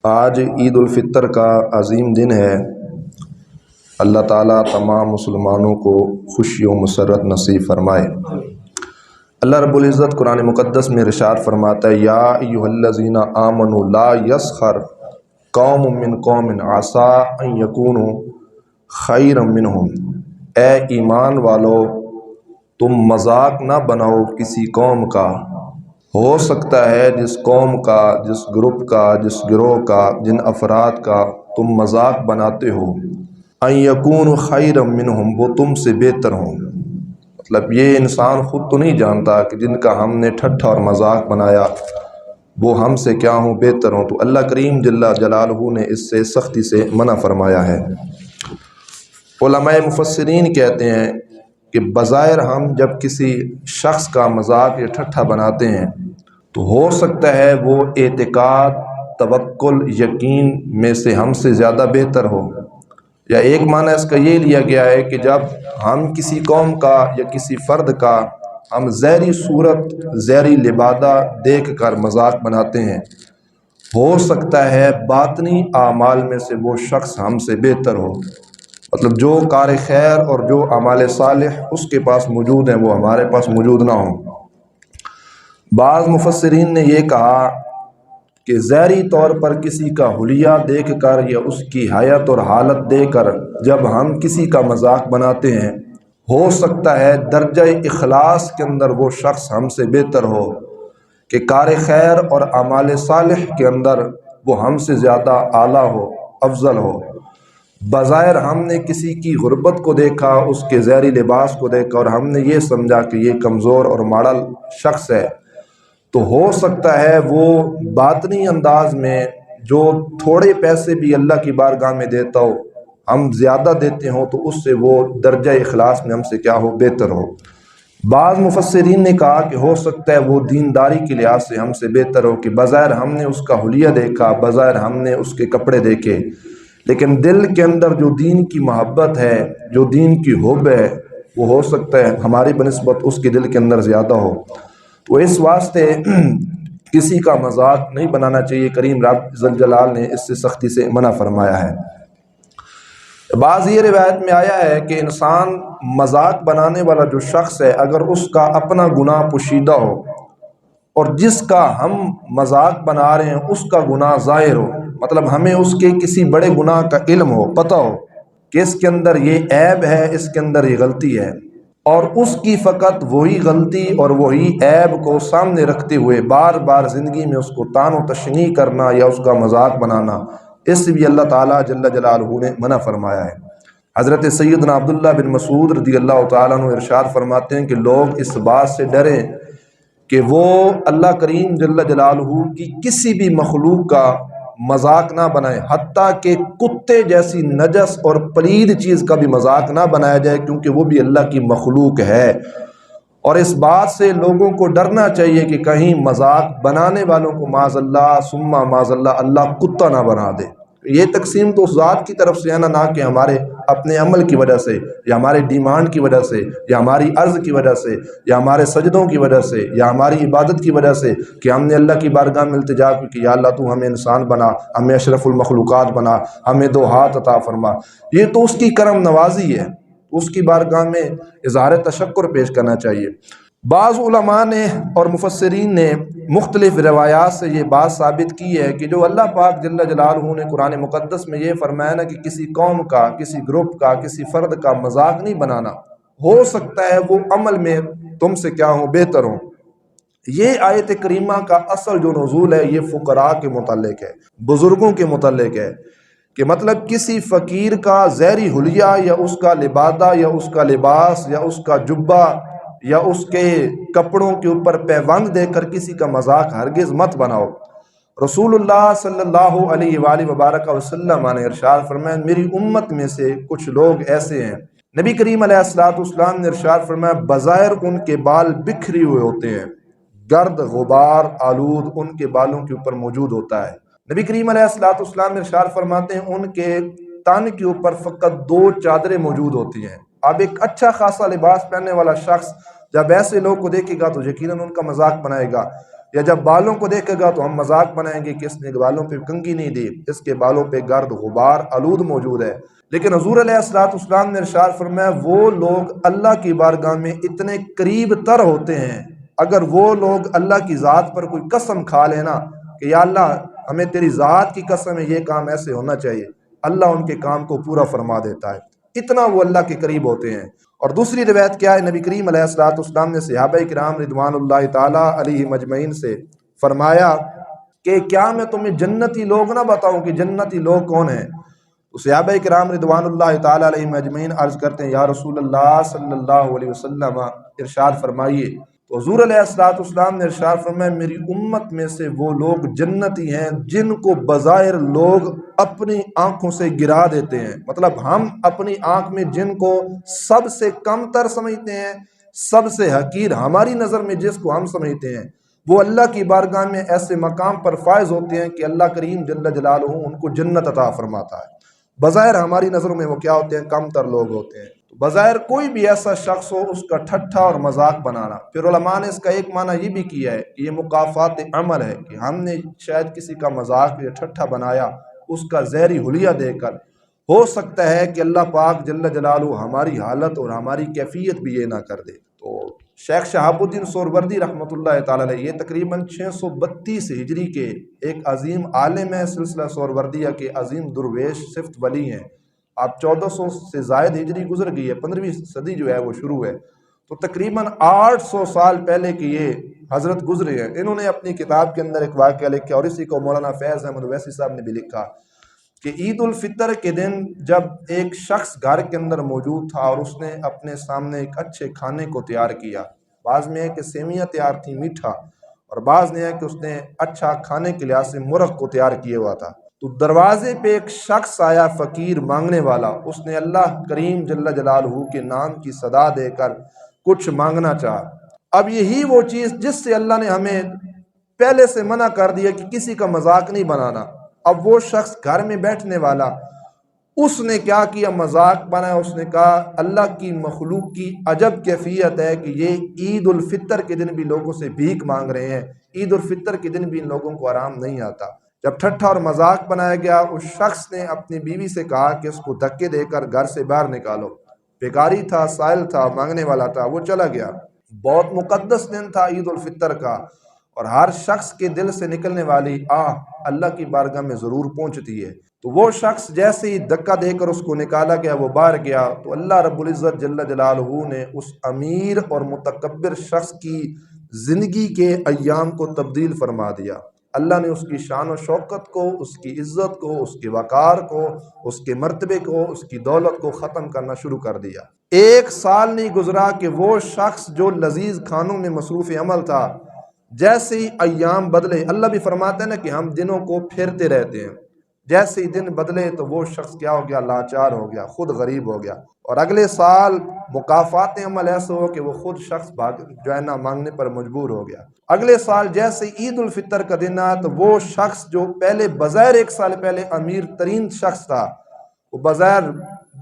آج عید الفطر کا عظیم دن ہے۔ اللہ تعالیٰ تمام مسلمانوں کو خوشی و مسرت نصیب فرمائے۔ اللہ رب العزت قرآن مقدس میں ارشاد فرماتا ہے، یا ایھا الذین آمنوا لا یسخر قوم من قوم عسیٰ ان یکونوا خیرا منہم۔ اے ایمان والو، تم مذاق نہ بناؤ کسی قوم کا۔ ہو سکتا ہے جس قوم کا، جس گروپ کا، جس گروہ کا، جن افراد کا تم مذاق بناتے ہو، ان یکونوا خیرا منہم، وہ تم سے بہتر ہوں۔ مطلب یہ انسان خود تو نہیں جانتا کہ جن کا ہم نے ٹھٹھا اور مذاق بنایا وہ ہم سے کیا ہوں، بہتر ہوں۔ تو اللہ کریم جل جلالہ نے اس سے سختی سے منع فرمایا ہے۔ علماء مفسرین کہتے ہیں کہ بظاہر ہم جب کسی شخص کا مذاق یا ٹھٹھا بناتے ہیں تو ہو سکتا ہے وہ اعتقاد، توکل، یقین میں سے ہم سے زیادہ بہتر ہو، یا ایک معنی اس کا یہ لیا گیا ہے کہ جب ہم کسی قوم کا یا کسی فرد کا ہم ظاہری صورت، ظاہری لبادہ دیکھ کر مذاق بناتے ہیں، ہو سکتا ہے باطنی اعمال میں سے وہ شخص ہم سے بہتر ہو۔ مطلب جو کار خیر اور جو اعمال صالح اس کے پاس موجود ہیں وہ ہمارے پاس موجود نہ ہوں۔ بعض مفسرین نے یہ کہا کہ ظاہری طور پر کسی کا حلیہ دیکھ کر یا اس کی حیت اور حالت دیکھ کر جب ہم کسی کا مذاق بناتے ہیں، ہو سکتا ہے درجہ اخلاص کے اندر وہ شخص ہم سے بہتر ہو، کہ کار خیر اور اعمال صالح کے اندر وہ ہم سے زیادہ اعلیٰ ہو، افضل ہو۔ بظاہر ہم نے کسی کی غربت کو دیکھا، اس کے ظاہری لباس کو دیکھا اور ہم نے یہ سمجھا کہ یہ کمزور اور ماڑا شخص ہے، تو ہو سکتا ہے وہ باطنی انداز میں جو تھوڑے پیسے بھی اللہ کی بارگاہ میں دیتا ہو، ہم زیادہ دیتے ہوں، تو اس سے وہ درجہ اخلاص میں ہم سے کیا ہو، بہتر ہو۔ بعض مفسرین نے کہا کہ ہو سکتا ہے وہ دینداری کے لحاظ سے ہم سے بہتر ہو، کہ بظاہر ہم نے اس کا حلیہ دیکھا، بظاہر ہم نے اس کے کپڑے دیکھے، لیکن دل کے اندر جو دین کی محبت ہے، جو دین کی حب ہے، وہ ہو سکتا ہے ہماری بنسبت اس کے دل کے اندر زیادہ ہو۔ تو اس واسطے کسی کا مذاق نہیں بنانا چاہیے۔ کریم رب ذل جلال نے اس سے سختی سے منع فرمایا ہے۔ بعض یہ روایت میں آیا ہے کہ انسان مذاق بنانے والا جو شخص ہے، اگر اس کا اپنا گناہ پوشیدہ ہو اور جس کا ہم مذاق بنا رہے ہیں اس کا گناہ ظاہر ہو، مطلب ہمیں اس کے کسی بڑے گناہ کا علم ہو، پتہ ہو کہ اس کے اندر یہ عیب ہے، اس کے اندر یہ غلطی ہے، اور اس کی فقط وہی غلطی اور وہی عیب کو سامنے رکھتے ہوئے بار بار زندگی میں اس کو طعن و تشنیع کرنا یا اس کا مذاق بنانا، اس سے بھی اللہ تعالیٰ جل جلالہ نے منع فرمایا ہے۔ حضرت سیدنا عبداللہ بن مسعود رضی اللہ تعالیٰ عنہ ارشاد فرماتے ہیں کہ لوگ اس بات سے ڈریں کہ وہ اللہ کریم جل جلالہ کی کسی بھی مخلوق کا مذاق نہ بنائے، حتیٰ کہ کتے جیسی نجس اور پلید چیز کا بھی مذاق نہ بنایا جائے، کیونکہ وہ بھی اللہ کی مخلوق ہے۔ اور اس بات سے لوگوں کو ڈرنا چاہیے کہ کہیں مذاق بنانے والوں کو معاذ اللہ ثم معاذ اللہ اللہ کتا نہ بنا دے۔ یہ تقسیم تو اس ذات کی طرف سے ہے نہ کہ ہمارے اپنے عمل کی وجہ سے یا ہمارے ڈیمانڈ کی وجہ سے یا ہماری عرض کی وجہ سے یا ہمارے سجدوں کی وجہ سے یا ہماری عبادت کی وجہ سے کہ ہم نے اللہ کی بارگاہ میں التجا کی کہ یا اللہ تو ہمیں انسان بنا، ہمیں اشرف المخلوقات بنا، ہمیں دو ہاتھ عطا فرما۔ یہ تو اس کی کرم نوازی ہے، اس کی بارگاہ میں اظہار تشکر پیش کرنا چاہیے۔ بعض علماء نے اور مفسرین نے مختلف روایات سے یہ بات ثابت کی ہے کہ جو اللہ پاک جل جلالہ نے قرآن مقدس میں یہ فرمایا نا کہ کسی قوم کا، کسی گروپ کا، کسی فرد کا مذاق نہیں بنانا، ہو سکتا ہے وہ عمل میں تم سے کیا ہوں، بہتر ہوں۔ یہ آیت کریمہ کا اصل جو نزول ہے یہ فقراء کے متعلق ہے، بزرگوں کے متعلق ہے، کہ مطلب کسی فقیر کا ظاہری حلیہ یا اس کا لبادہ یا اس کا لباس یا اس کا جبہ یا اس کے کپڑوں کے اوپر پیوند دے کر کسی کا مذاق ہرگز مت بناؤ۔ رسول اللہ صلی اللہ علیہ وآلہ وبارک وسلم نے ارشاد فرمایا میری امت میں سے کچھ لوگ ایسے ہیں، نبی کریم علیہ السلام نے ارشاد فرمایا بظاہر ان کے بال بکھری ہوئے ہوتے ہیں، گرد غبار آلود ان کے بالوں کے اوپر موجود ہوتا ہے۔ نبی کریم علیہ السلام نے ارشاد فرماتے ہیں ان کے تن کے اوپر فقط 2 چادریں موجود ہوتی ہیں۔ اب ایک اچھا خاصا لباس پہننے والا شخص جب ایسے لوگ کو دیکھے گا تو یقیناً ان کا مذاق بنائے گا۔ یا جب بالوں کو دیکھے گا تو ہم مذاق بنائیں گے کہ اس نے بالوں پہ کنگھی نہیں دی، اس کے بالوں پہ گرد غبار آلود موجود ہے۔ لیکن حضور علیہ الصلوۃ والسلام نے ارشاد فرمایا وہ لوگ اللہ کی بارگاہ میں اتنے قریب تر ہوتے ہیں، اگر وہ لوگ اللہ کی ذات پر کوئی قسم کھا لینا کہ یا اللہ ہمیں تیری ذات کی قسم ہے یہ کام ایسے ہونا چاہیے، اللہ ان کے کام کو پورا فرما دیتا ہے، اتنا وہ اللہ کے قریب ہوتے ہیں۔ اور دوسری روایت کیا ہے، نبی کریم علیہ الصلوۃ والسلام نے صحابہ کرام رضوان اللہ تعالی علیہم اجمعین سے فرمایا کہ کیا میں تمہیں جنتی لوگ نہ بتاؤں کہ جنتی لوگ کون ہیں؟ تو صحابہ کرام رضوان اللہ تعالی علیہم اجمعین عرض کرتے ہیں یا رسول اللہ صلی اللہ علیہ وسلم ارشاد فرمائیے۔ تو حضور علیہ الصلوۃ والسلام نے ارشاد فرمایا میری امت میں سے وہ لوگ جنتی ہیں جن کو بظاہر لوگ اپنی آنکھوں سے گرا دیتے ہیں، مطلب ہم اپنی آنکھ میں جن کو سب سے کم تر سمجھتے ہیں، سب سے حقیر ہماری نظر میں جس کو ہم سمجھتے ہیں، وہ اللہ کی بارگاہ میں ایسے مقام پر فائز ہوتے ہیں کہ اللہ کریم جل جلالہ ان کو جنت عطا فرماتا ہے۔ بظاہر ہماری نظروں میں وہ کیا ہوتے ہیں؟ کم تر لوگ ہوتے ہیں۔ بظاہر کوئی بھی ایسا شخص ہو اس کا ٹھٹھا اور مذاق بنانا، پھر علماء نے اس کا ایک معنی یہ بھی کیا ہے کہ یہ مکافات عمل ہے کہ ہم نے شاید کسی کا مذاق یا ٹھٹھا بنایا اس کا زہری حلیہ دے کر، ہو سکتا ہے کہ اللہ پاک جل جلالہ ہماری حالت اور ہماری کیفیت بھی یہ نہ کر دے۔ تو شیخ شہاب الدین سہروردی رحمۃ اللہ تعالی علیہ یہ تقریباً 632 ہجری کے ایک عظیم عالم ہے، سلسلہ سہروردیہ کے عظیم درویش صفت ولی ہیں۔ آپ 1400 سے زائد ہجری گزر گئی ہے، 15ویں صدی جو ہے وہ شروع ہے، تو تقریباً 800 سال پہلے کی یہ حضرت گزرے ہیں۔ انہوں نے اپنی کتاب کے اندر ایک واقعہ لکھا اور اسی کو مولانا فیض احمد اویسی صاحب نے بھی لکھا کہ عید الفطر کے دن جب ایک شخص گھر کے اندر موجود تھا اور اس نے اپنے سامنے ایک اچھے کھانے کو تیار کیا، بعض میں ہے کہ سیویاں تیار تھی میٹھا، اور بعض نے ہے کہ اس نے اچھا کھانے کے لحاظ سے مرغ کو تیار کیا ہوا تھا۔ تو دروازے پہ ایک شخص آیا فقیر مانگنے والا، اس نے اللہ کریم جل جلالہ کے نام کی صدا دے کر کچھ مانگنا چاہا۔ اب یہی وہ چیز جس سے اللہ نے ہمیں پہلے سے منع کر دیا کہ کسی کا مذاق نہیں بنانا، اب وہ شخص گھر میں بیٹھنے والا اس نے کیا کیا؟ مذاق بنایا۔ اس نے کہا اللہ کی مخلوق کی عجب کیفیت ہے کہ یہ عید الفطر کے دن بھی لوگوں سے بھیک مانگ رہے ہیں، عید الفطر کے دن بھی ان لوگوں کو آرام نہیں آتا۔ جب ٹھٹھا اور مذاق بنایا گیا، اس شخص نے اپنی بیوی سے کہا کہ اس کو دھکے دے کر گھر سے باہر نکالو۔ بھکاری تھا، سائل تھا، مانگنے والا تھا، وہ چلا گیا۔ بہت مقدس دن تھا عید الفطر کا، اور ہر شخص کے دل سے نکلنے والی آہ اللہ کی بارگاہ میں ضرور پہنچتی ہے۔ تو وہ شخص جیسے ہی دھکا دے کر اس کو نکالا گیا، وہ باہر گیا، تو اللہ رب العزت جل جلالہ نے اس امیر اور متکبر شخص کی زندگی کے ایام کو تبدیل فرما دیا۔ اللہ نے اس کی شان و شوکت کو، اس کی عزت کو، اس کے وقار کو، اس کے مرتبے کو، اس کی دولت کو ختم کرنا شروع کر دیا۔ 1 سال نہیں گزرا کہ وہ شخص جو لذیذ کھانوں میں مصروف عمل تھا، جیسے ہی ایام بدلے، اللہ بھی فرماتے ہیں نا کہ ہم دنوں کو پھیرتے رہتے ہیں، جیسے ہی دن بدلے تو وہ شخص کیا ہو گیا؟ لاچار ہو گیا، خود غریب ہو گیا، اور اگلے سال مکافات عمل ایسا ہو کہ وہ خود شخص جو ہے نا مانگنے پر مجبور ہو گیا۔ اگلے سال جیسے عید الفطر کا دن آیا تو وہ شخص جو پہلے بظاہر 1 سال پہلے امیر ترین شخص تھا، وہ بظاہر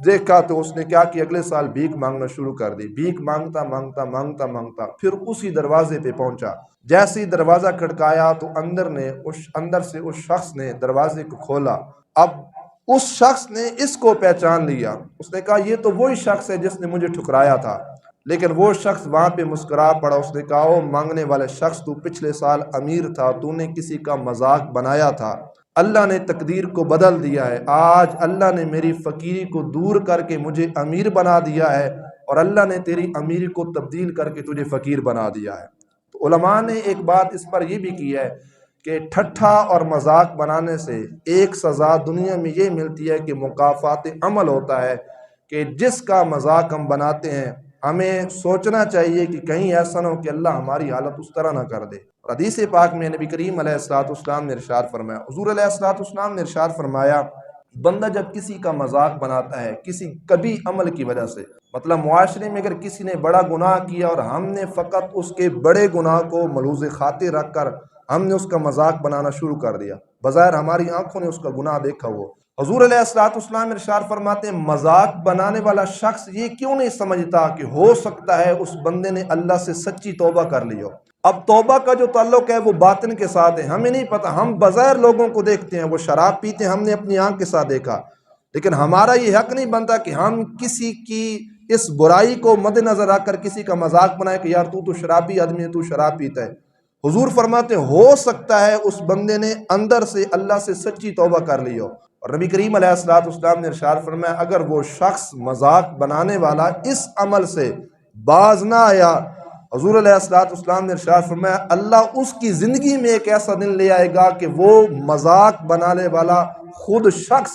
دیکھا تو اس نے کیا کہ اگلے سال بھیک مانگنا شروع کر دی۔ بھیک مانگتا مانگتا مانگتا مانگتا پھر اسی دروازے پہ پہنچا۔ جیسے ہی دروازہ کھڑکایا تو اندر سے اس شخص نے دروازے کو کھولا۔ اب اس شخص نے اس کو پہچان لیا، اس نے کہا یہ تو وہی شخص ہے جس نے مجھے ٹھکرایا تھا، لیکن وہ شخص وہاں پہ مسکرا پڑا۔ اس نے کہا او مانگنے والے شخص، تو پچھلے سال امیر تھا، تو نے کسی کا مذاق بنایا تھا، اللہ نے تقدیر کو بدل دیا ہے، آج اللہ نے میری فقیری کو دور کر کے مجھے امیر بنا دیا ہے، اور اللہ نے تیری امیری کو تبدیل کر کے تجھے فقیر بنا دیا ہے۔ تو علماء نے ایک بات اس پر یہ بھی کی ہے کہ ٹھٹھا اور مذاق بنانے سے ایک سزا دنیا میں یہ ملتی ہے کہ مکافات عمل ہوتا ہے کہ جس کا مذاق ہم بناتے ہیں ہمیں سوچنا چاہیے کہ کہیں ایسا نہ ہو کہ اللہ ہماری حالت اس طرح نہ کر دے۔ اور حدیث پاک میں نبی کریم علیہ الصلوۃ والسلام نے ارشاد فرمایا، حضور علیہ الصلوۃ والسلام نے ارشاد فرمایا، بندہ جب کسی کا مذاق بناتا ہے کسی کبھی عمل کی وجہ سے، مطلب معاشرے میں اگر کسی نے بڑا گناہ کیا اور ہم نے فقط اس کے بڑے گناہ کو ملحوظ خاطر رکھ کر ہم نے اس کا مذاق بنانا شروع کر دیا، بظاہر ہماری آنکھوں نے اس کا گناہ دیکھا ہو۔ حضور علیہ السلام ارشاد فرماتے ہیں مذاق بنانے والا شخص یہ کیوں نہیں سمجھتا کہ ہو سکتا ہے اس بندے نے اللہ سے سچی توبہ کر لی ہو۔ اب توبہ کا جو تعلق ہے وہ باطن کے ساتھ ہے، ہمیں نہیں پتہ، ہم بظاہر لوگوں کو دیکھتے ہیں وہ شراب پیتے ہیں، ہم نے اپنی آنکھ کے ساتھ دیکھا، لیکن ہمارا یہ حق نہیں بنتا کہ ہم کسی کی اس برائی کو مد نظر رکھ کر کسی کا مذاق بنائے کہ یار تو شرابی آدمی ہے، تو شراب پیتا ہے۔ حضور فرماتے ہیں ہو سکتا ہے اس بندے نے اندر سے اللہ سے سچی توبہ کر لی ہو۔ اور نبی کریم علیہ السلام نے ارشاد فرمایا اگر وہ شخص مذاق بنانے والا اس عمل سے باز نہ آیا، حضور علیہ السلام نے ارشاد فرمایا اللہ اس کی زندگی میں ایک ایسا دن لے آئے گا کہ وہ مذاق بنانے والا خود شخص،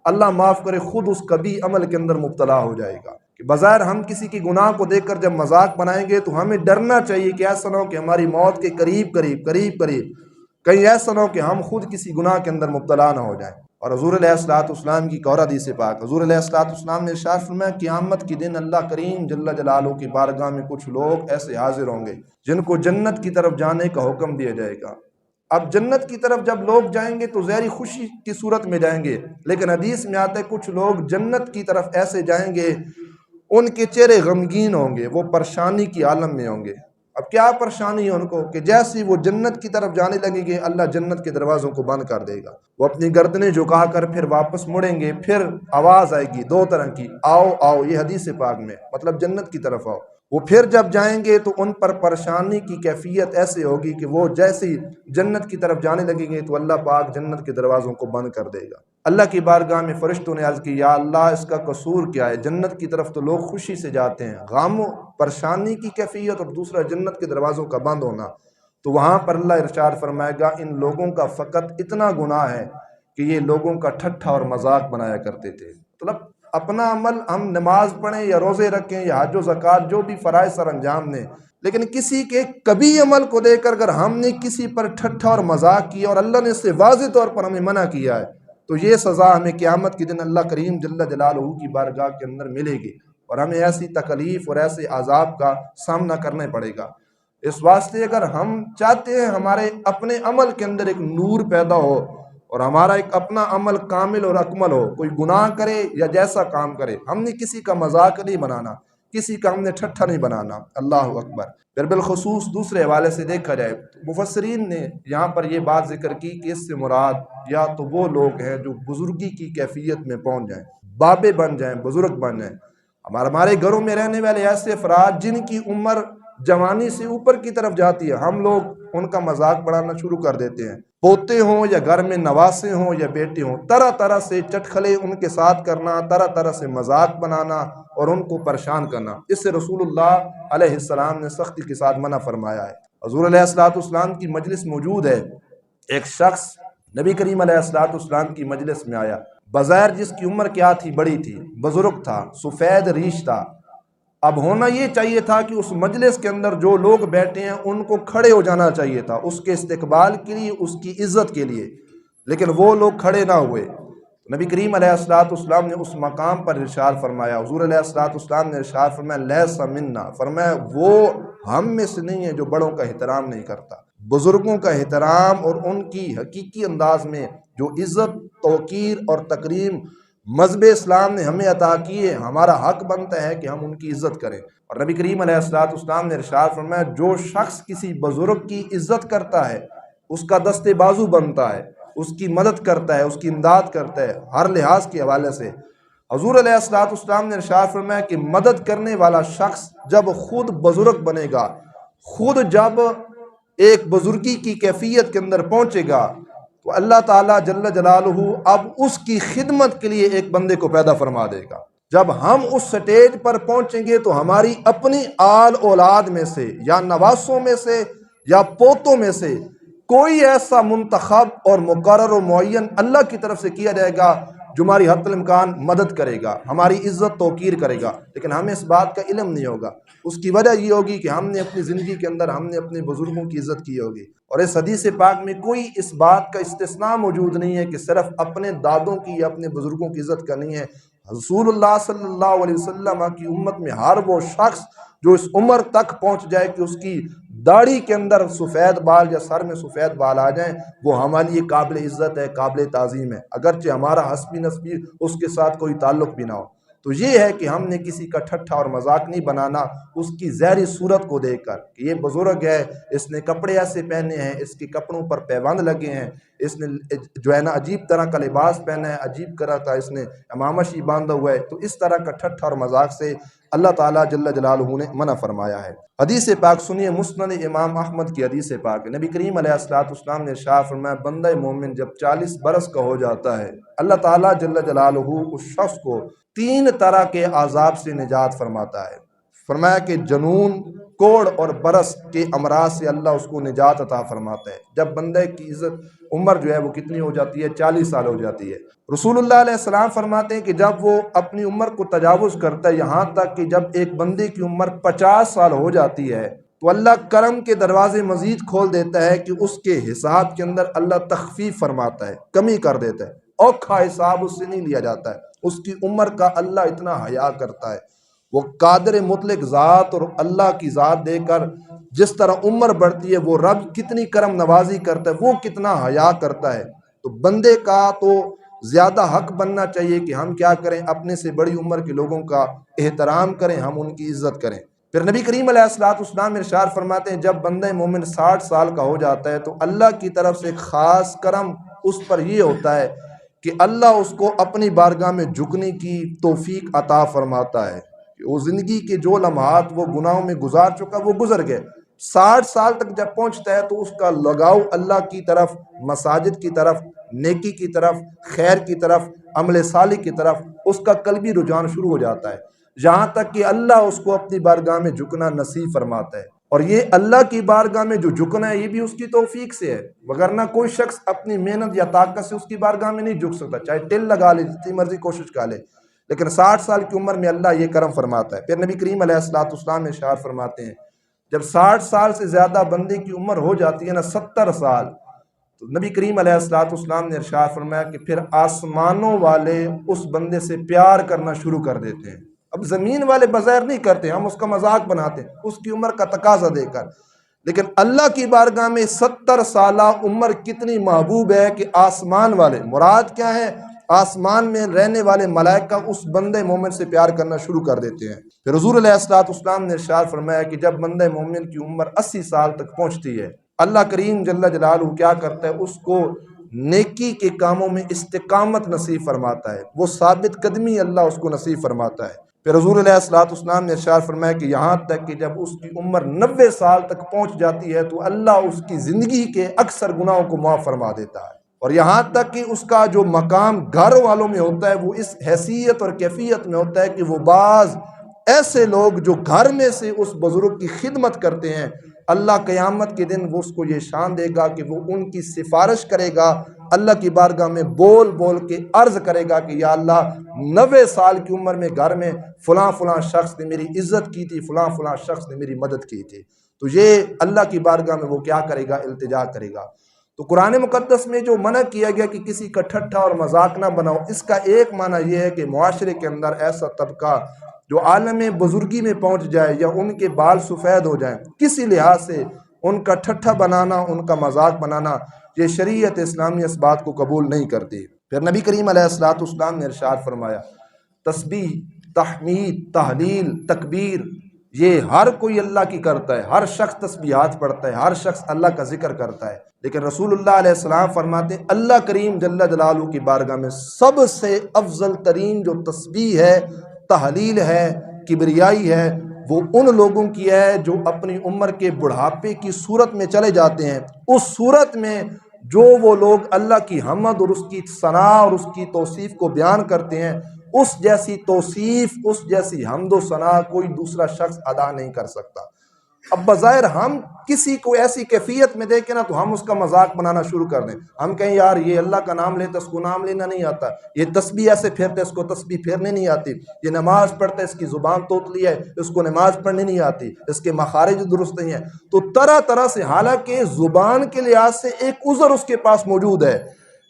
اللہ معاف کرے، خود اس کبھی عمل کے اندر مبتلا ہو جائے گا۔ کہ بظاہر ہم کسی کی گناہ کو دیکھ کر جب مذاق بنائیں گے تو ہمیں ڈرنا چاہیے کہ ایسا نہ ہو کہ ہماری موت کے قریب کہیں ایسا نہ ہو کہ ہم خود کسی گناہ کے اندر مبتلا نہ ہو جائیں۔ اور حضور علیہ السلام کی ایک اور حدیث پاک، حضور علیہ السلام نے ارشاد فرمایا قیامت کے دن اللہ کریم جل جلالہ کی بارگاہ میں کچھ لوگ ایسے حاضر ہوں گے جن کو جنت کی طرف جانے کا حکم دیا جائے گا۔ اب جنت کی طرف جب لوگ جائیں گے تو ظاہری خوشی کی صورت میں جائیں گے، لیکن حدیث میں آتا ہے کچھ لوگ جنت کی طرف ایسے جائیں گے ان کے چہرے غمگین ہوں گے، وہ پریشانی کی عالم میں ہوں گے۔ اب کیا پریشانی ہے ان کو کہ جیسے وہ جنت کی طرف جانے لگیں گے اللہ جنت کے دروازوں کو بند کر دے گا، وہ اپنی گردنیں جھکا کر پھر واپس مڑیں گے، پھر آواز آئے گی دو طرح کی، آؤ آؤ، یہ حدیث پاک میں مطلب جنت کی طرف آؤ۔ وہ پھر جب جائیں گے تو ان پر پریشانی کی کیفیت ایسے ہوگی کہ وہ جیسے جنت کی طرف جانے لگیں گے تو اللہ پاک جنت کے دروازوں کو بند کر دے گا۔ اللہ کی بارگاہ میں فرشتوں نے عرض کی یا اللہ اس کا قصور کیا ہے، جنت کی طرف تو لوگ خوشی سے جاتے ہیں، غم و پریشانی کی کیفیت اور دوسرا جنت کے دروازوں کا بند ہونا۔ تو وہاں پر اللہ ارشاد فرمائے گا ان لوگوں کا فقط اتنا گناہ ہے کہ یہ لوگوں کا ٹھٹھا اور مذاق بنایا کرتے تھے۔ مطلب اپنا عمل ہم نماز پڑھیں یا روزے رکھیں یا حج و زکوٰۃ جو بھی فرائض سر انجام دیں، لیکن کسی کے کبھی عمل کو دیکھ کر اگر ہم نے کسی پر ٹھٹھا اور مذاق کیا اور اللہ نے اس سے واضح طور پر ہمیں منع کیا ہے تو یہ سزا ہمیں قیامت کے دن اللہ کریم جل جلالہ کی بارگاہ کے اندر ملے گی اور ہمیں ایسی تکلیف اور ایسے عذاب کا سامنا کرنا پڑے گا۔ اس واسطے اگر ہم چاہتے ہیں ہمارے اپنے عمل کے اندر ایک نور پیدا ہو اور ہمارا ایک اپنا عمل کامل اور اکمل ہو، کوئی گناہ کرے یا جیسا کام کرے، ہم نے کسی کا مذاق نہیں بنانا، کسی کا ہم نے ٹھٹھا نہیں بنانا۔ اللہ اکبر۔ پھر بالخصوص دوسرے حوالے سے دیکھا جائے مفسرین نے یہاں پر یہ بات ذکر کی کہ اس سے مراد یا تو وہ لوگ ہیں جو بزرگی کی کیفیت میں پہنچ جائیں، بابے بن جائیں، بزرگ بن جائیں۔ ہمارے گھروں میں رہنے والے ایسے افراد جن کی عمر جوانی سے اوپر کی طرف جاتی ہے، ہم لوگ ان کا مذاق بڑھانا شروع کر دیتے ہیں، پوتے ہوں یا گھر میں نواسے ہوں یا بیٹے ہوں، طرح طرح سے چٹکھلے ان کے ساتھ کرنا، طرح طرح سے مذاق بنانا اور ان کو پریشان کرنا، اس سے رسول اللہ علیہ السلام نے سختی کے ساتھ منع فرمایا ہے۔ حضور علیہ السلام کی مجلس موجود ہے، ایک شخص نبی کریم علیہ السلام کی مجلس میں آیا، بظاہر جس کی عمر کیا تھی، بڑی تھی، بزرگ تھا، سفید ریش تھا۔ اب ہونا یہ چاہیے تھا کہ اس مجلس کے اندر جو لوگ بیٹھے ہیں ان کو کھڑے ہو جانا چاہیے تھا اس کے استقبال کے لیے، اس کی عزت کے لیے، لیکن وہ لوگ کھڑے نہ ہوئے۔ نبی کریم علیہ السلام نے اس مقام پر ارشاد فرمایا، حضور علیہ السلام نے ارشاد فرمایا لیس منا، فرمایا وہ ہم میں سے نہیں ہے جو بڑوں کا احترام نہیں کرتا۔ بزرگوں کا احترام اور ان کی حقیقی انداز میں جو عزت، توقیر اور تکریم مذہب اسلام نے ہمیں عطا کی ہے، ہمارا حق بنتا ہے کہ ہم ان کی عزت کریں۔ اور نبی کریم علیہ السلام نے ارشاد فرمایا جو شخص کسی بزرگ کی عزت کرتا ہے اس کا دست بازو بنتا ہے، اس کی مدد کرتا ہے، اس کی امداد کرتا ہے ہر لحاظ کے حوالے سے۔ حضور علیہ السلام نے ارشاد فرمایا کہ مدد کرنے والا شخص جب خود بزرگ بنے گا، خود جب ایک بزرگی کی کیفیت کے اندر پہنچے گا تو اللہ تعالیٰ جل جلالہ اب اس کی خدمت کے لیے ایک بندے کو پیدا فرما دے گا۔ جب ہم اس سٹیج پر پہنچیں گے تو ہماری اپنی آل اولاد میں سے یا نواسوں میں سے یا پوتوں میں سے کوئی ایسا منتخب اور مقرر و معین اللہ کی طرف سے کیا جائے گا جو ہماری حتی الامکان مدد کرے گا، ہماری عزت توقیر کرے گا، لیکن ہمیں اس بات کا علم نہیں ہوگا۔ اس کی وجہ یہ ہوگی کہ ہم نے اپنی زندگی کے اندر ہم نے اپنے بزرگوں کی عزت کی ہوگی۔ اور اس حدیث پاک میں کوئی اس بات کا استثناء موجود نہیں ہے کہ صرف اپنے دادوں کی یا اپنے بزرگوں کی عزت کرنی ہے۔ رسول اللہ صلی اللہ علیہ وسلم کی امت میں ہر وہ شخص جو اس عمر تک پہنچ جائے کہ اس کی داڑھی کے اندر سفید بال یا سر میں سفید بال آ جائیں، وہ ہمارے لیے قابل عزت ہے، قابل تعظیم ہے، اگرچہ ہمارا حسبی نسبی اس کے ساتھ کوئی تعلق بھی نہ ہو۔ تو یہ ہے کہ ہم نے کسی کا ٹھٹھا اور مذاق نہیں بنانا اس کی ظاہری صورت کو دیکھ کر کہ یہ بزرگ ہے، اس نے کپڑے ایسے پہنے ہیں، اس کے کپڑوں پر پیوند لگے ہیں، اس نے جو ہے نا عجیب طرح کا لباس پہنا ہے، عجیب طرح کا اس نے امامشی باندھا ہوا ہے، تو اس طرح کا ٹھٹھا اور مذاق سے اللہ تعالیٰ جل جلالہ نے منع فرمایا ہے۔ حدیث پاک سنیے، مسند امام احمد کی حدیث پاک، نبی کریم علیہ السلام نے ارشاد فرمایا، بندہ مومن جب 40 برس کا ہو جاتا ہے، اللہ تعالیٰ جل جلالہ اس شخص کو 3 طرح کے عذاب سے نجات فرماتا ہے۔ فرمایا کہ جنون، کوڑ اور برس کے امراض سے اللہ اس کو نجات عطا فرماتا ہے۔ جب بندے کی عمر جو ہے وہ کتنی ہو جاتی ہے؟ 40 سال ہو جاتی ہے۔ رسول اللہ علیہ السلام فرماتے ہیں کہ جب وہ اپنی عمر کو تجاوز کرتا ہے، یہاں تک کہ جب ایک بندے کی عمر 50 سال ہو جاتی ہے تو اللہ کرم کے دروازے مزید کھول دیتا ہے کہ اس کے حساب کے اندر اللہ تخفیف فرماتا ہے، کمی کر دیتا ہے، اوکھا حساب اس سے نہیں لیا جاتا ہے۔ اس کی عمر کا اللہ اتنا حیا کرتا ہے، وہ قادر مطلق ذات اور اللہ کی ذات دے کر جس طرح عمر بڑھتی ہے، وہ رب کتنی کرم نوازی کرتا ہے، وہ کتنا حیا کرتا ہے۔ تو بندے کا تو زیادہ حق بننا چاہیے کہ ہم کیا کریں، اپنے سے بڑی عمر کے لوگوں کا احترام کریں، ہم ان کی عزت کریں۔ پھر نبی کریم علیہ السلام ارشاد فرماتے ہیں، جب بندہ مومن 60 سال کا ہو جاتا ہے تو اللہ کی طرف سے خاص کرم اس پر یہ ہوتا ہے کہ اللہ اس کو اپنی بارگاہ میں جھکنے کی توفیق عطا فرماتا ہے کہ وہ زندگی کے جو لمحات وہ گناہوں میں گزار چکا وہ گزر گئے۔ 60 سال تک جب پہنچتا ہے تو اس کا لگاؤ اللہ کی طرف، مساجد کی طرف، نیکی کی طرف، خیر کی طرف، عمل صالح کی طرف اس کا قلبی رجحان شروع ہو جاتا ہے، یہاں تک کہ اللہ اس کو اپنی بارگاہ میں جھکنا نصیب فرماتا ہے۔ اور یہ اللہ کی بارگاہ میں جو جھکنا ہے یہ بھی اس کی توفیق سے ہے، وگرنہ کوئی شخص اپنی محنت یا طاقت سے اس کی بارگاہ میں نہیں جھک سکتا، چاہے ٹل لگا لے، جتنی مرضی کوشش کر لے، لیکن 60 سال کی عمر میں اللہ یہ کرم فرماتا ہے۔ پھر نبی کریم علیہ السلام ارشاد فرماتے ہیں، جب 60 سال سے زیادہ بندے کی عمر ہو جاتی ہے نا، 70 سال، تو نبی کریم علیہ السلام نے ارشاد فرمایا کہ پھر آسمانوں والے اس بندے سے پیار کرنا شروع کر دیتے ہیں۔ اب زمین والے بظاہر نہیں کرتے، ہم اس کا مذاق بناتے ہیں اس کی عمر کا تقاضا دے کر، لیکن اللہ کی بارگاہ میں 70 سالہ عمر کتنی محبوب ہے کہ آسمان والے، مراد کیا ہے، آسمان میں رہنے والے ملائکہ اس بندے مومن سے پیار کرنا شروع کر دیتے ہیں۔ پھر حضور علیہ السلام نے ارشاد فرمایا کہ جب بندے مومن کی عمر 80 سال تک پہنچتی ہے، اللہ کریم جل جلالہ کیا کرتا ہے، اس کو نیکی کے کاموں میں استقامت نصیب فرماتا ہے، وہ ثابت قدمی اللہ اس کو نصیب فرماتا ہے۔ پھر حضور علیہ السلام نے ارشاد فرمایا کہ یہاں تک کہ جب اس کی عمر 90 سال تک پہنچ جاتی ہے تو اللہ اس کی زندگی کے اکثر گناہوں کو معاف فرما دیتا ہے، اور یہاں تک کہ اس کا جو مقام گھر والوں میں ہوتا ہے وہ اس حیثیت اور کیفیت میں ہوتا ہے کہ وہ بعض ایسے لوگ جو گھر میں سے اس بزرگ کی خدمت کرتے ہیں، اللہ قیامت کے دن وہ اس کو یہ شان دے گا کہ وہ ان کی سفارش کرے گا، اللہ کی بارگاہ میں بول بول کے عرض کرے گا کہ یا اللہ 90 سال کی عمر میں گھر میں فلاں فلاں شخص نے میری عزت کی تھی، فلاں فلاں شخص نے میری مدد کی تھی۔ تو یہ اللہ کی بارگاہ میں وہ کیا کرے گا، التجا کرے گا۔ تو قرآن مقدس میں جو منع کیا گیا کہ کسی کا ٹھٹھا اور مذاق نہ بناؤ، اس کا ایک معنی یہ ہے کہ معاشرے کے اندر ایسا طبقہ جو عالم بزرگی میں پہنچ جائے یا ان کے بال سفید ہو جائیں، کسی لحاظ سے ان کا ٹھٹھا بنانا، ان کا مذاق بنانا، یہ شریعت اسلامی اس بات کو قبول نہیں کرتی۔ پھر نبی کریم علیہ السلام نے ارشاد فرمایا، تسبیح، تحمید، تحلیل، تکبیر یہ ہر کوئی اللہ کی کرتا ہے، ہر شخص تسبیحات پڑھتا ہے، ہر شخص اللہ کا ذکر کرتا ہے، لیکن رسول اللہ علیہ السلام فرماتے ہیں اللہ کریم جل جلالہ کی بارگاہ میں سب سے افضل ترین جو تسبیح ہے، تحلیل ہے، کبریائی ہے، وہ ان لوگوں کی ہے جو اپنی عمر کے بڑھاپے کی صورت میں چلے جاتے ہیں۔ اس صورت میں جو وہ لوگ اللہ کی حمد اور اس کی ثنا اور اس کی توصیف کو بیان کرتے ہیں، اس جیسی توصیف، اس جیسی حمد و ثنا کوئی دوسرا شخص ادا نہیں کر سکتا۔ اب بظاہر ہم کسی کو ایسی کیفیت میں دیکھیں نا تو ہم اس کا مذاق بنانا شروع کر دیں، ہم کہیں یار یہ اللہ کا نام لیتا اس کو نام لینا نہیں آتا، یہ تسبیح ایسے پھیرتا اس کو تسبیح پھیرنے نہیں آتی، یہ نماز پڑھتا اس کی زبان توتلی ہے اس کو نماز پڑھنے نہیں آتی، اس کے مخارج درست نہیں ہیں، تو طرح طرح سے، حالانکہ زبان کے لحاظ سے ایک عذر اس کے پاس موجود ہے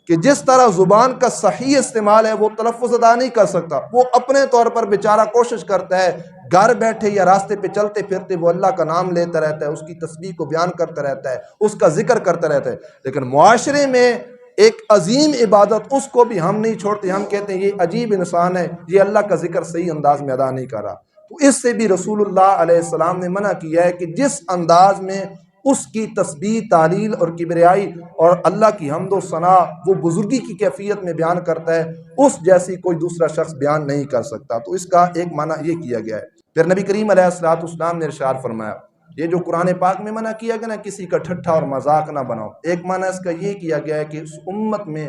کہ جس طرح زبان کا صحیح استعمال ہے وہ تلفظ ادا نہیں کر سکتا، وہ اپنے طور پر بیچارہ کوشش کرتا ہے گھر بیٹھے یا راستے پہ چلتے پھرتے وہ اللہ کا نام لیتا رہتا ہے، اس کی تسبیح کو بیان کرتا رہتا ہے، اس کا ذکر کرتا رہتا ہے، لیکن معاشرے میں ایک عظیم عبادت اس کو بھی ہم نہیں چھوڑتے، ہم کہتے ہیں یہ عجیب انسان ہے، یہ اللہ کا ذکر صحیح انداز میں ادا نہیں کر رہا۔ تو اس سے بھی رسول اللہ علیہ السلام نے منع کیا ہے کہ جس انداز میں اس کی تسبیح، تعلیل اور کبریائی اور اللہ کی حمد و ثنا وہ بزرگی کی کیفیت میں بیان کرتا ہے، اس جیسی کوئی دوسرا شخص بیان نہیں کر سکتا۔ تو اس کا ایک معنی یہ کیا گیا ہے۔ پھر نبی کریم علیہ السلام نے ارشاد فرمایا، یہ جو قرآن پاک میں منع کیا گیا نا کسی کا ٹھٹھا اور مذاق نہ بناؤ، ایک معنی اس کا یہ کیا گیا ہے کہ اس امت میں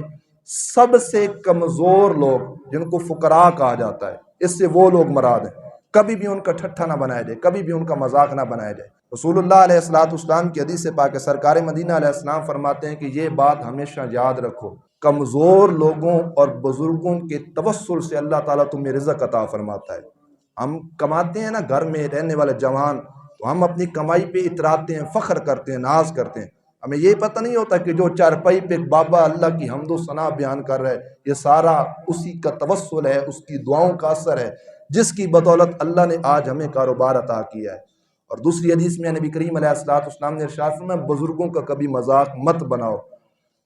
سب سے کمزور لوگ جن کو فقراء کہا جاتا ہے، اس سے وہ لوگ مراد ہیں، کبھی بھی ان کا ٹھٹھا نہ بنایا جائے، کبھی بھی ان کا مذاق نہ بنایا جائے۔ رسول اللہ علیہ السلام کی حدیث پاک ہے، سرکار مدینہ علیہ السلام فرماتے ہیں کہ یہ بات ہمیشہ یاد رکھو، کمزور لوگوں اور بزرگوں کے توسل سے اللہ تعالیٰ تمہیں رزق عطا فرماتا ہے۔ ہم کماتے ہیں نا، گھر میں رہنے والے جوان، تو ہم اپنی کمائی پہ اتراتے ہیں، فخر کرتے ہیں، ناز کرتے ہیں، ہمیں یہ پتہ نہیں ہوتا کہ جو چارپائی پہ بابا اللہ کی حمد و ثنا بیان کر رہا ہے، یہ سارا اسی کا توسل ہے، اس کی دعاؤں کا اثر ہے، جس کی بدولت اللہ نے آج ہمیں کاروبار عطا کیا ہے۔ اور دوسری حدیث میں نبی کریم علیہ السلام نے ارشاد فرمایا، بزرگوں کا کبھی مذاق مت بناؤ۔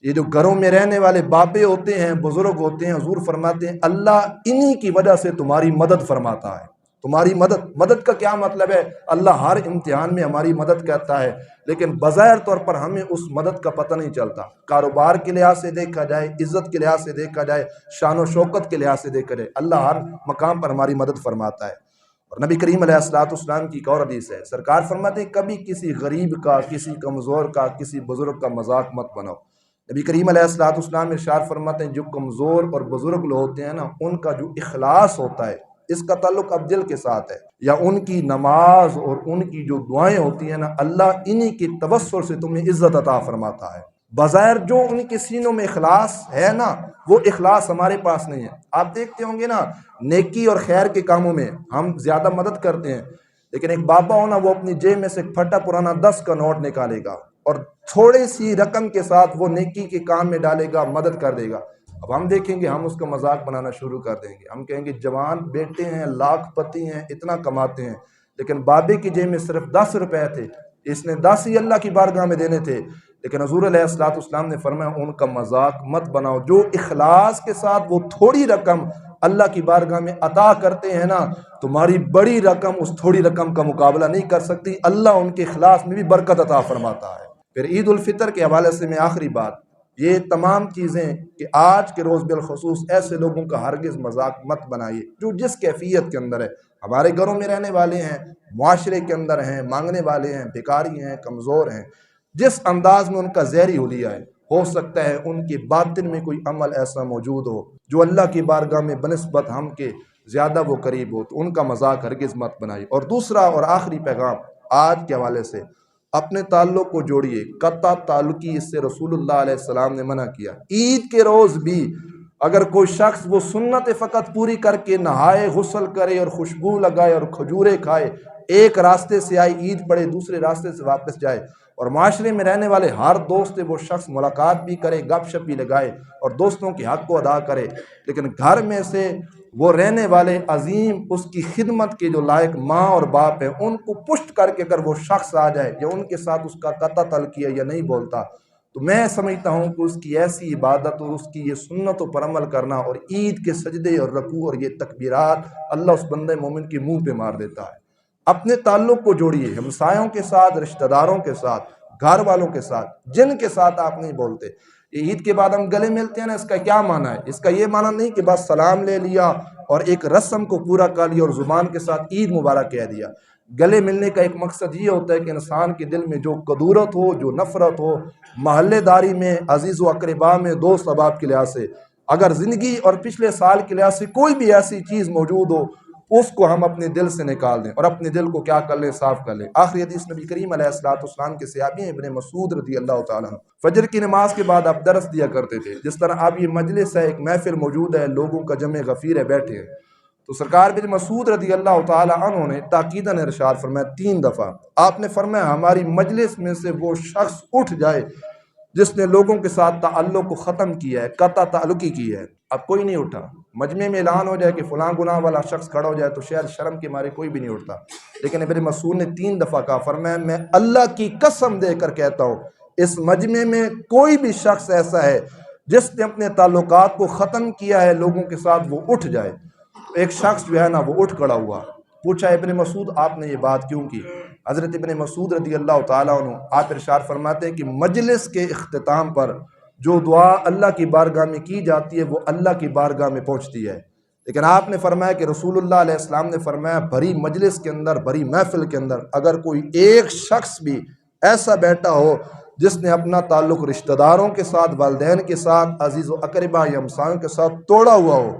یہ جو گھروں میں رہنے والے بابے ہوتے ہیں، بزرگ ہوتے ہیں، حضور فرماتے ہیں اللہ انہی کی وجہ سے تمہاری مدد فرماتا ہے۔ تمہاری مدد کا کیا مطلب ہے؟ اللہ ہر امتحان میں ہماری مدد کرتا ہے، لیکن بظاہر طور پر ہمیں اس مدد کا پتہ نہیں چلتا۔ کاروبار کے لحاظ سے دیکھا جائے، عزت کے لحاظ سے دیکھا جائے، شان و شوکت کے لحاظ سے دیکھا جائے، اللہ ہر مقام پر ہماری مدد فرماتا ہے۔ اور نبی کریم علیہ السلام کی ایک اور حدیث ہے، سرکار فرماتے ہیں کبھی کسی غریب کا، کسی کمزور کا، کسی بزرگ کا مذاق مت بناؤ۔ نبی کریم علیہ السلام ارشاد فرماتے ہیں جو کمزور اور بزرگ لوگ ہوتے ہیں نا، ان کا جو اخلاص ہوتا ہے، اس کا تعلق اب دل کے ساتھ ہے، یا ان کی نماز اور ان کی جو دعائیں ہوتی ہیں نا، اللہ انہی کے توسل سے تمہیں عزت عطا فرماتا ہے۔ بظاہر جو ان کے سینوں میں اخلاص ہے نا، وہ اخلاص ہمارے پاس نہیں ہے۔ آپ دیکھتے ہوں گے نا، نیکی اور خیر کے کاموں میں ہم زیادہ مدد کرتے ہیں، لیکن ایک بابا ہونا وہ اپنی جیب میں سے ایک پھٹا پرانا 10 کا نوٹ نکالے گا اور تھوڑی سی رقم کے ساتھ وہ نیکی کے کام میں ڈالے گا، مدد کر دے گا۔ اب ہم دیکھیں گے، ہم اس کا مذاق بنانا شروع کر دیں گے، ہم کہیں گے جوان بیٹے ہیں، لاکھ پتی ہیں، اتنا کماتے ہیں، لیکن بابے کی جیب میں صرف 10 روپے تھے، اس نے 10 ہی اللہ کی بارگاہ میں دینے تھے، لیکن حضور علیہ السلام نے فرمایا ان کا مذاق مت بناؤ۔ جو اخلاص کے ساتھ وہ تھوڑی رقم اللہ کی بارگاہ میں عطا کرتے ہیں نا، تمہاری بڑی رقم اس تھوڑی رقم کا مقابلہ نہیں کر سکتی، اللہ ان کے اخلاص میں بھی برکت عطا فرماتا ہے۔ پھر عید الفطر کے حوالے سے میں آخری بات، یہ تمام چیزیں کہ آج کے روز بالخصوص ایسے لوگوں کا ہرگز مذاق مت بنائیے جو جس کیفیت کے اندر ہے، ہمارے گھروں میں رہنے والے ہیں، معاشرے کے اندر ہیں، مانگنے والے ہیں، بھکاری ہیں، کمزور ہیں، جس انداز میں ان کا ظاہری حلیہ ہے، ہو سکتا ہے ان کے باطن میں کوئی عمل ایسا موجود ہو جو اللہ کی بارگاہ میں بنسبت ہم کے زیادہ وہ قریب ہو، تو ان کا مذاق ہرگز مت بنائیے۔ اور دوسرا اور آخری پیغام آج کے حوالے سے، اپنے تعلق کو جوڑیے، قطع تعلقی اس سے رسول اللہ علیہ السلام نے منع کیا۔ عید کے روز بھی اگر کوئی شخص وہ سنت فقط پوری کر کے نہائے، غسل کرے اور خوشبو لگائے اور کھجورے کھائے، ایک راستے سے آئے عید پڑھے، دوسرے راستے سے واپس جائے، اور معاشرے میں رہنے والے ہر دوست وہ شخص ملاقات بھی کرے، گپ شپ بھی لگائے اور دوستوں کے حق کو ادا کرے، لیکن گھر میں سے وہ رہنے والے عظیم اس کی خدمت کے جو لائق ماں اور باپ ہیں، ان کو پشت کر کے اگر وہ شخص آ جائے یا ان کے ساتھ اس کا قطع تعلق ہے یا نہیں بولتا، تو میں سمجھتا ہوں کہ اس کی ایسی عبادت اور اس کی یہ سنتوں پر عمل کرنا اور عید کے سجدے اور رکوع اور یہ تکبیرات اللہ اس بندے مومن کے منہ پہ مار دیتا ہے۔ اپنے تعلق کو جوڑیے، ہمسایوں کے ساتھ، رشتہ داروں کے ساتھ، گھر والوں کے ساتھ، جن کے ساتھ آپ نہیں بولتے۔ یہ عید کے بعد ہم گلے ملتے ہیں نا، اس کا کیا معنی ہے؟ اس کا یہ معنی نہیں کہ بس سلام لے لیا اور ایک رسم کو پورا کر لیا اور زبان کے ساتھ عید مبارک کہہ دیا۔ گلے ملنے کا ایک مقصد یہ ہوتا ہے کہ انسان کے دل میں جو کدورت ہو، جو نفرت ہو، محلے داری میں، عزیز و اقربا میں، دوست احباب کے لحاظ سے، اگر زندگی اور پچھلے سال کے لحاظ سے کوئی بھی ایسی چیز موجود ہو، اس کو ہم اپنے دل سے نکال دیں اور اپنے دل کو کیا کر لیں؟ صاف کر لیں۔ آخری حدیث نبی کریم علیہ السلام کے صحابی ہیں ابن مسعود رضی اللہ تعالیٰ عنہ، فجر کی نماز کے بعد آپ درس دیا کرتے تھے، جس طرح اب یہ مجلس ہے، ایک محفل موجود ہے، لوگوں کا جمع غفیر ہے، بیٹھے ہیں، تو سرکار ابن مسعود رضی اللہ تعالیٰ عنہ نے تاکیداً ارشاد فرمایا 3 دفعہ، آپ نے فرمایا ہماری مجلس میں سے وہ شخص اٹھ جائے جس نے لوگوں کے ساتھ تعلق کو ختم کیا ہے، قطع تعلقی کی ہے۔ اب کوئی نہیں اٹھا، مجمع میں اعلان ہو جائے کہ فلاں گناہ والا شخص کھڑا ہو جائے تو شاید شرم کے مارے کوئی بھی نہیں اٹھتا، لیکن ابن مسعود نے 3 دفعہ کہا، فرمایا میں اللہ کی قسم دے کر کہتا ہوں اس مجمع میں کوئی بھی شخص ایسا ہے جس نے اپنے تعلقات کو ختم کیا ہے لوگوں کے ساتھ، وہ اٹھ جائے۔ ایک شخص جو ہے نا وہ اٹھ کھڑا ہوا، پوچھا ابن مسعود آپ نے یہ بات کیوں کی؟ حضرت ابن مسعود رضی اللہ تعالیٰ عنہ آپ ارشاد فرماتے ہیں کہ مجلس کے اختتام پر جو دعا اللہ کی بارگاہ میں کی جاتی ہے وہ اللہ کی بارگاہ میں پہنچتی ہے، لیکن آپ نے فرمایا کہ رسول اللہ علیہ السلام نے فرمایا بھری مجلس کے اندر، بھری محفل کے اندر اگر کوئی ایک شخص بھی ایسا بیٹھا ہو جس نے اپنا تعلق رشتہ داروں کے ساتھ، والدین کے ساتھ، عزیز و اقربا یا ہمسایوں کے ساتھ توڑا ہوا ہو،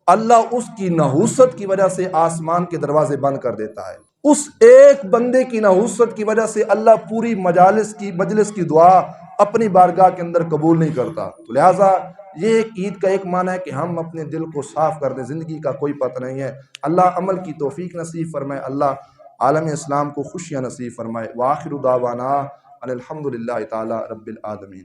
اللہ اس کی نحوست کی وجہ سے آسمان کے دروازے بند کر دیتا ہے۔ اس ایک بندے کی نحوست کی وجہ سے اللہ پوری مجلس کی دعا اپنی بارگاہ کے اندر قبول نہیں کرتا۔ تو لہٰذا یہ ایک عید کا ایک معنی ہے کہ ہم اپنے دل کو صاف کر دیں، زندگی کا کوئی پتہ نہیں ہے۔ اللہ عمل کی توفیق نصیب فرمائے، اللہ عالم اسلام کو خوشیاں نصیب فرمائے۔ وآخر دعوانا ان الحمد للہ تعالی رب العالمین۔